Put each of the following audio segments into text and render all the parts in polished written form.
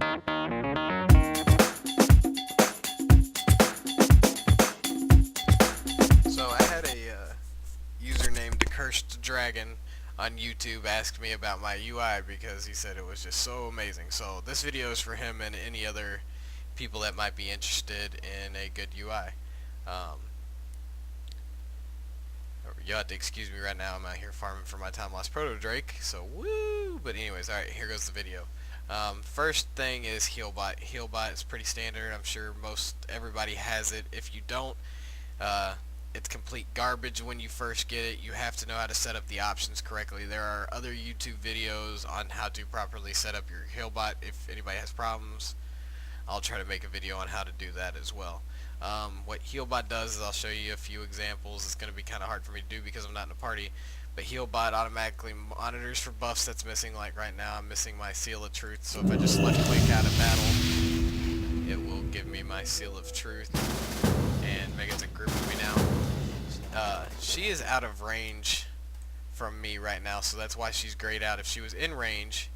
So I had a user named the Cursed Dragon on YouTube ask me about my UI because he said it was just so amazing. So this video is for him and any other people that might be interested in a good UI. Um, You'll have to excuse me right now. I'm out here farming for my time lost proto Drake. So woo! But anyways, all right, here goes the video. First thing is Healbot. Healbot is pretty standard. I'm sure most everybody has it. If you don't, it's complete garbage when you first get it. You have to know how to set up the options correctly. There are other YouTube videos on how to properly set up your Healbot. If anybody has problems, I'll try to make a video on how to do that as well. What Healbot does is I'll show you a few examples. It's going to be kind of hard for me to do because I'm not in a party. But Healbot automatically monitors for buffs that's missing. Like right now I'm missing my Seal of Truth. So if I just left click out of battle, it will give me my Seal of Truth. And Megan's in group with me now. She is out of range from me right now. So that's why she's grayed out. If she was in range,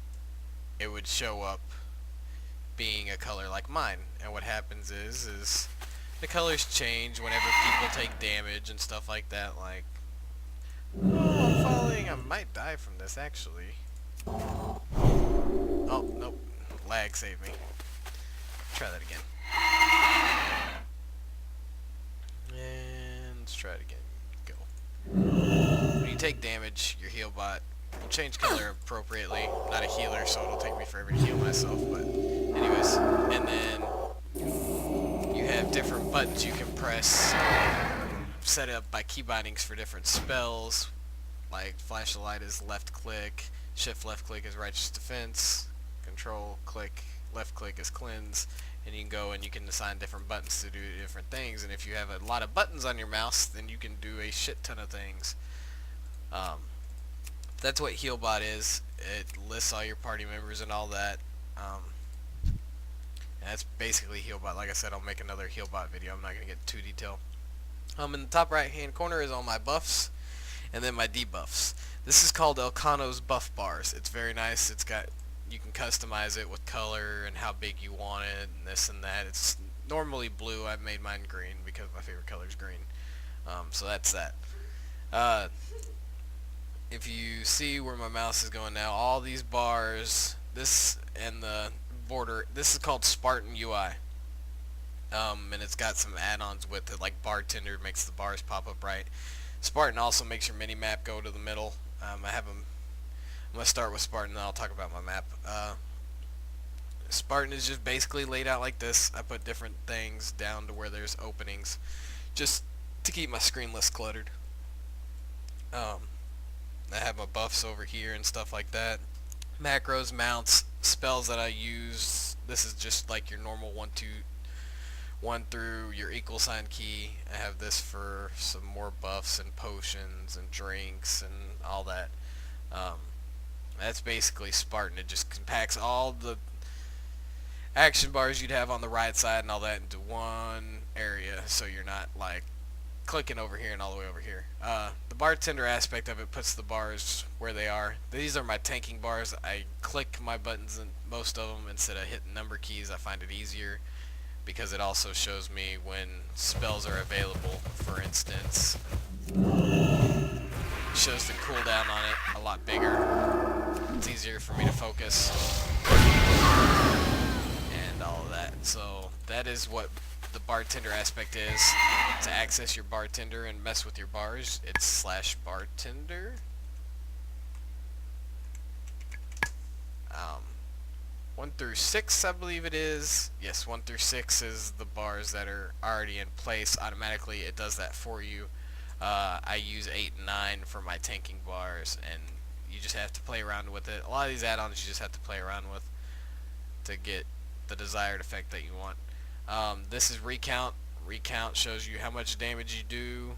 it would show up being a color like mine. And what happens is the colors change whenever people take damage and stuff like that. Like, oh, I'm falling. I might die from this actually. Oh, nope. Lag saved me. Try that again. And let's try it again. Go. When you take damage, your Healbot will change color appropriately. I'm not a healer, so it'll take me forever to heal myself, but anyways. And then you have different buttons you can press, set up by key bindings for different spells. Like flash of light is left click, shift left click is righteous defense, control click left click is cleanse, and you can go and you can assign different buttons to do different things. And if you have a lot of buttons on your mouse, then you can do a shit ton of things. That's what Healbot is. It lists all your party members and all that. And that's basically Healbot. Like I said, I'll make another Healbot video. I'm not going to get too detailed. In the top right hand corner is all my buffs and then my debuffs. This is called Elcano's buff bars. It's very nice. It's got, you can customize it with color and how big you want it and this and that. It's normally blue. I've made mine green because my favorite color is green. So that's that. If you see where my mouse is going now, all these bars, this and the border, this is called Spartan UI. And it's got some add-ons with it, like Bartender makes the bars pop up right. Spartan also makes your mini-map go to the middle. I'm going to start with Spartan, then I'll talk about my map. Spartan is just basically laid out like this. I put different things down to where there's openings, just to keep my screen less cluttered. I have my buffs over here and stuff like that. Macros, mounts, spells that I use. This is just like your normal 1 through your equal sign key. I have this for some more buffs and potions and drinks and all that. That's basically Spartan. It just compacts all the action bars you'd have on the right side and all that into one area, so you're not like clicking over here and all the way over here. The bartender aspect of it puts the bars where they are. These are my tanking bars. I click my buttons in most of them instead of hitting number keys. I find it easier because it also shows me when spells are available. For instance, it shows the cooldown on it a lot bigger. It's easier for me to focus and all of that. So that is what the bartender aspect is. To access your bartender and mess with your bars, it's /bartender. 1 through 6, I believe it is. Yes, 1 through 6 is the bars that are already in place. Automatically, it does that for you. I use 8 and 9 for my tanking bars, and you just have to play around with it. A lot of these add-ons you just have to play around with to get the desired effect that you want. This is recount. Recount shows you how much damage you do,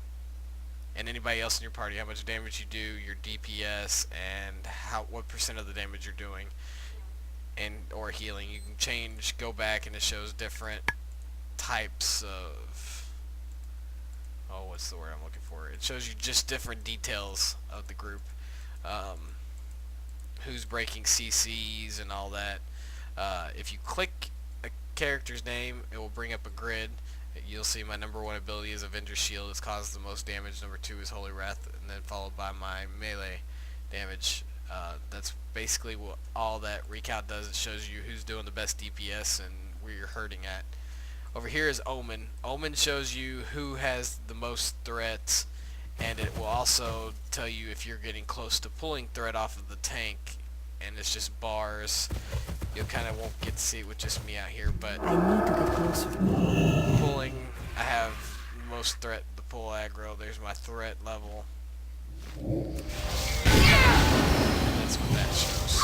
and anybody else in your party how much damage you do, your DPS, and what percent of the damage you're doing, and or healing. You can change, go back, and it shows different types of, what's the word I'm looking for? It shows you just different details of the group, who's breaking CCs and all that. If you click a character's name, it will bring up a grid. You'll see my number 1 ability is Avenger's Shield. It's causes the most damage. Number 2 is Holy Wrath, and then followed by my melee damage. That's basically what all that recount does. It shows you who's doing the best DPS and where you're hurting at. Over here is Omen. Omen shows you who has the most threats, and it will also tell you if you're getting close to pulling threat off of the tank, and it's just bars. You kind of won't get to see it with just me out here, but I need to get closer. pulling, I have the most threat to pull aggro. There's my threat level. That's what that shows.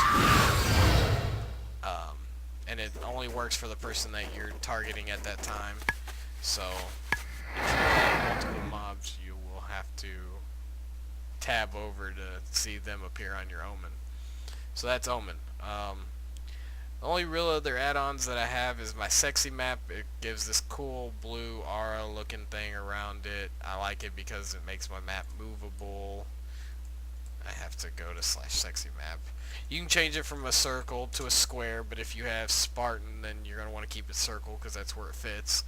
And it only works for the person that you're targeting at that time. So if you have multiple mobs, you will have to tab over to see them appear on your Omen. So that's Omen. The only real other add-ons that I have is my sexy map. It gives this cool blue aura looking thing around it. I like it because it makes my map movable. I have to go to /sexy map. You can change it from a circle to a square, but if you have Spartan, then you're going to want to keep it circle because that's where it fits.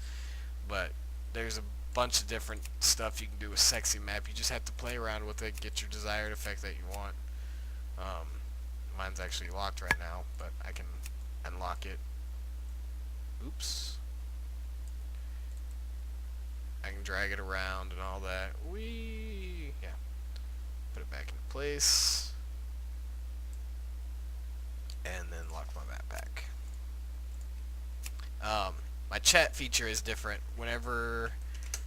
But there's a bunch of different stuff you can do with sexy map. You just have to play around with it, get your desired effect that you want. Mine's actually locked right now, but I can unlock it. Oops. I can drag it around and all that. Whee! Yeah. Put it back into place. And then lock my map back. My chat feature is different.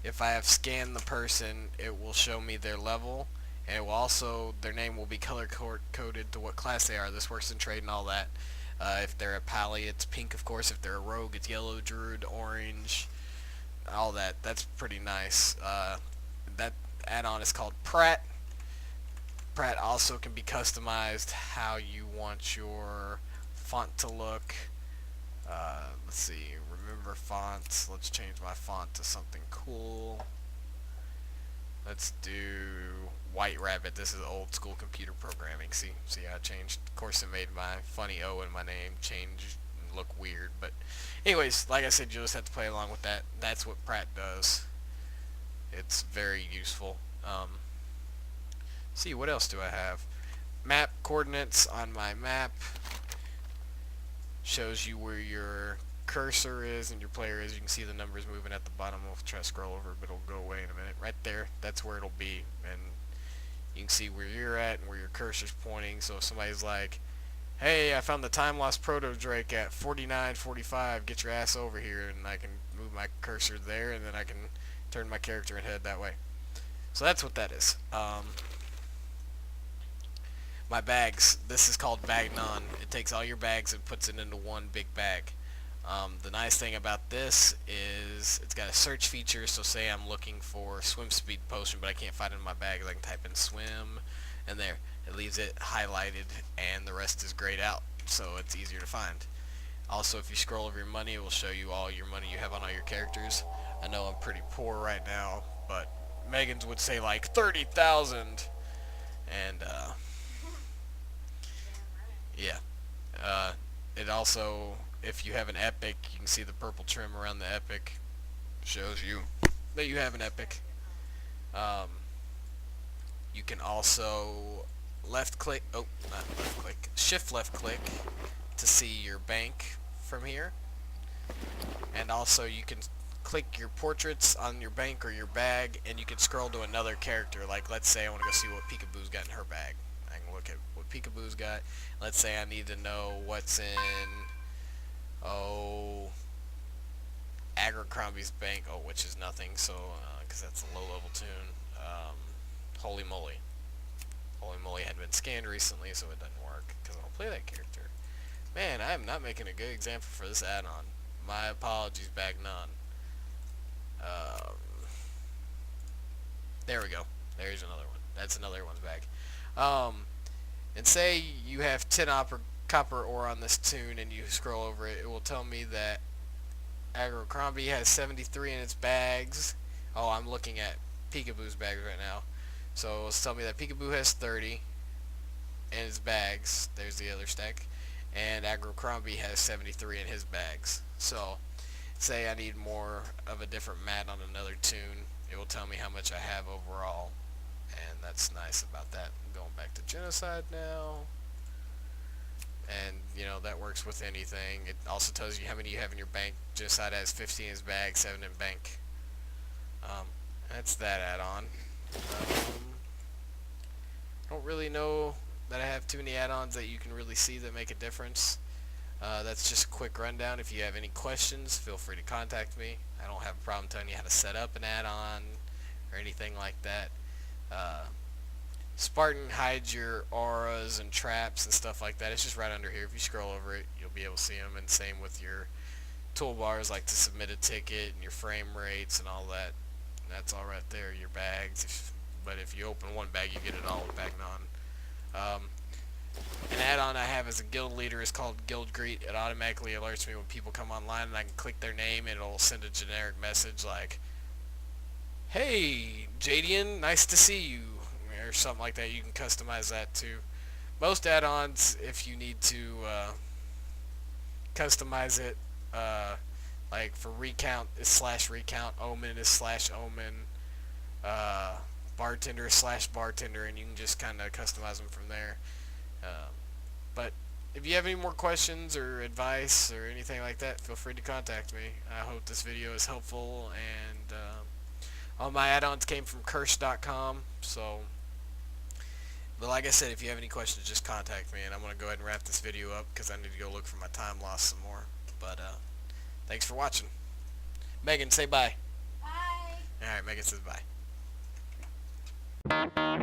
If I have scanned the person, it will show me their level, and it will also, their name will be color coded to what class they are. This works in trade and all that. If they're a pally, it's pink, of course. If they're a rogue, it's yellow, druid, orange, all that. That's pretty nice. That add-on is called Pratt. Pratt also can be customized how you want your font to look. Let's see, remember fonts. Let's change my font to something cool. Let's do White Rabbit. This is old school computer programming. See how I changed? Of course, it made my funny O in my name change and look weird. But anyways, like I said, you'll just have to play along with that. That's what Pratt does. It's very useful. See, what else do I have? Map coordinates on my map shows you where your cursor is and your player is. You can see the numbers moving at the bottom. I'll try to scroll over, but it'll go away in a minute. Right there, that's where it'll be, and you can see where you're at and where your cursor's pointing. So if somebody's like, hey, I found the time lost proto Drake at 49:45, get your ass over here, and I can move my cursor there, and then I can turn my character and head that way. So that's what that is. My bags, this is called Bag None. It takes all your bags and puts it into one big bag. The nice thing about this is it's got a search feature, so say I'm looking for swim speed potion but I can't find it in my bags, I can type in swim, and there, it leaves it highlighted, and the rest is grayed out, so it's easier to find. Also, if you scroll over your money, it will show you all your money you have on all your characters. I know I'm pretty poor right now, but Megan's would say like 30,000, and yeah. It also, if you have an epic, you can see the purple trim around the epic. Shows you that you have an epic. You can also shift left click to see your bank from here. And also you can click your portraits on your bank or your bag, and you can scroll to another character. Like, let's say I want to go see what Peekaboo's got in her bag. I can look at what Peekaboo's got. Let's say I need to know what's in, Abercrombie's bank, which is nothing, so, because that's a low-level tune. Holy Moly. Holy Moly hadn't been scanned recently, so it doesn't work, because I don't play that character. Man, I am not making a good example for this add-on. My apologies, Bag None. There we go. There's another one. That's another one's bag. And say you have 10 copper ore on this tune and you scroll over it, it will tell me that Abercrombie has 73 in its bags. Oh, I'm looking at Peekaboo's bags right now. So it'll tell me that Peekaboo has 30 in its bags. There's the other stack. and Abercrombie has 73 in his bags. So say I need more of a different mat on another tune, it will tell me how much I have overall, and that's nice about that. I'm going back to Genocide now, and that works with anything. It also tells you how many you have in your bank. Genocide has 50 in his bag, 7 in bank. Um, that's that add-on. I don't really know that I have too many add-ons that you can really see that make a difference. That's just a quick rundown. If you have any questions, feel free to contact me. I don't have a problem telling you how to set up an add-on or anything like that. Spartan hides your auras and traps and stuff like that. It's just right under here. If you scroll over it, you'll be able to see them. And same with your toolbars, like to submit a ticket and your frame rates and all that. That's all right there. Your bags. But if you open one bag, you get it all with bag none. An add-on I have as a guild leader is called Guild Greet. It automatically alerts me when people come online, and I can click their name and it'll send a generic message like, "Hey, Jadian, nice to see you," or something like that. You can customize that too. Most add-ons, if you need to customize it, like for recount is /recount, omen is /omen, bartender is /bartender, and you can just kind of customize them from there. But if you have any more questions or advice or anything like that, feel free to contact me. I hope this video is helpful, and all my add-ons came from Curse.com, so, but like I said, if you have any questions, just contact me, and I'm going to go ahead and wrap this video up because I need to go look for my time loss some more. But thanks for watching. Megan, say bye. Bye. Alright, Megan says bye.